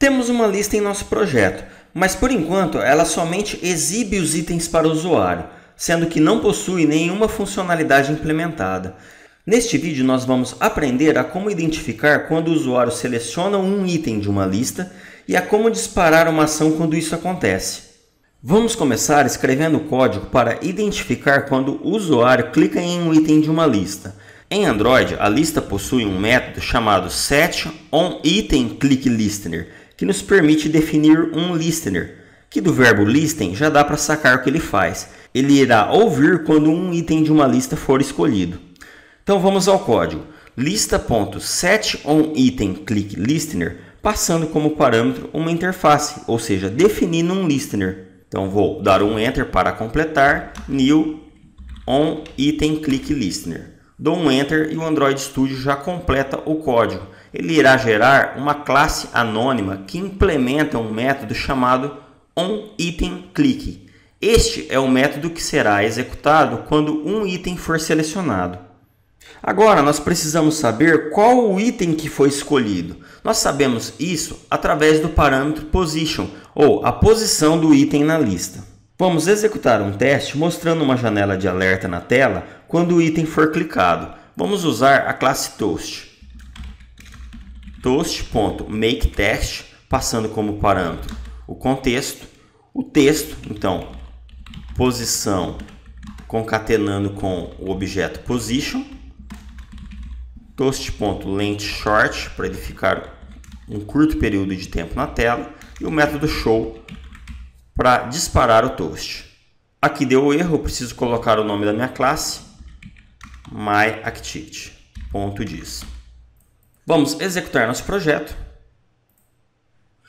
Temos uma lista em nosso projeto, mas por enquanto ela somente exibe os itens para o usuário, sendo que não possui nenhuma funcionalidade implementada. Neste vídeo nós vamos aprender a como identificar quando o usuário seleciona um item de uma lista e a como disparar uma ação quando isso acontece. Vamos começar escrevendo o código para identificar quando o usuário clica em um item de uma lista. Em Android, a lista possui um método chamado setOnItemClickListener, que nos permite definir um listener, que do verbo listen já dá para sacar o que ele faz. Ele irá ouvir quando um item de uma lista for escolhido. Então vamos ao código. Lista.setOnItemClickListener, passando como parâmetro uma interface, ou seja, definindo um listener. Então vou dar um Enter para completar, New OnItemClickListener. Dou um Enter e o Android Studio já completa o código. Ele irá gerar uma classe anônima que implementa um método chamado OnItemClick. Este é o método que será executado quando um item for selecionado. Agora nós precisamos saber qual o item que foi escolhido. Nós sabemos isso através do parâmetro position, ou a posição do item na lista. Vamos executar um teste mostrando uma janela de alerta na tela quando o item for clicado. Vamos usar a classe Toast. Toast.makeText, passando como parâmetro o contexto, o texto, então posição concatenando com o objeto position, Toast.lengthShort para ele ficar um curto período de tempo na tela e o método show para disparar o toast. Aqui deu erro, eu preciso colocar o nome da minha classe, myActivity.dis. Vamos executar nosso projeto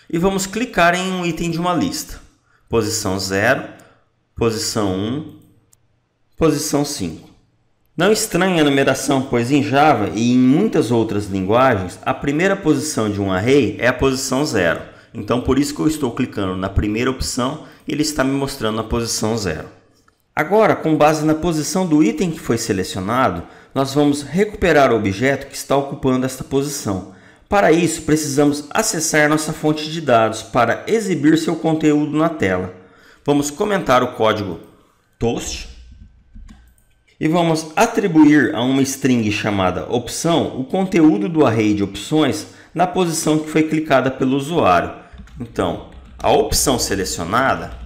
e vamos clicar em um item de uma lista. Posição 0, posição 1, posição 5. Não estranhe a numeração, pois em Java e em muitas outras linguagens, a primeira posição de um array é a posição 0. Então, por isso que eu estou clicando na primeira opção e ele está me mostrando a posição 0. Agora, com base na posição do item que foi selecionado, nós vamos recuperar o objeto que está ocupando esta posição. Para isso, precisamos acessar nossa fonte de dados para exibir seu conteúdo na tela. Vamos comentar o código toast e vamos atribuir a uma string chamada opção o conteúdo do array de opções na posição que foi clicada pelo usuário. Então, a opção selecionada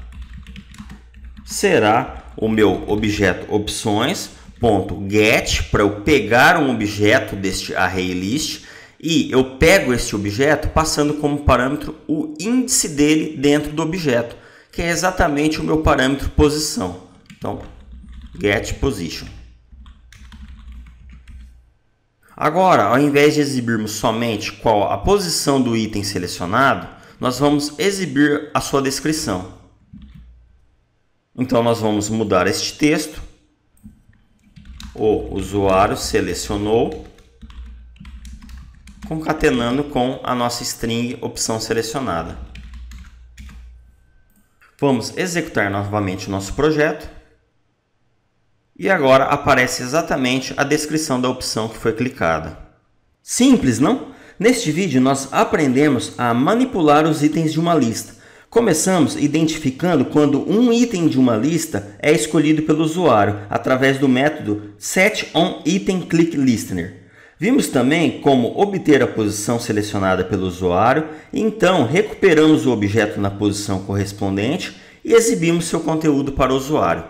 será o meu objeto opções.get para eu pegar um objeto deste array list e eu pego este objeto passando como parâmetro o índice dele dentro do objeto, que é exatamente o meu parâmetro posição. Então, getPosition. Agora, ao invés de exibirmos somente qual a posição do item selecionado, nós vamos exibir a sua descrição. Então, nós vamos mudar este texto. O usuário selecionou, concatenando com a nossa string opção selecionada. Vamos executar novamente o nosso projeto. E agora aparece exatamente a descrição da opção que foi clicada. Simples, não? Neste vídeo nós aprendemos a manipular os itens de uma lista. Começamos identificando quando um item de uma lista é escolhido pelo usuário através do método setOnItemClickListener. Vimos também como obter a posição selecionada pelo usuário e então recuperamos o objeto na posição correspondente e exibimos seu conteúdo para o usuário.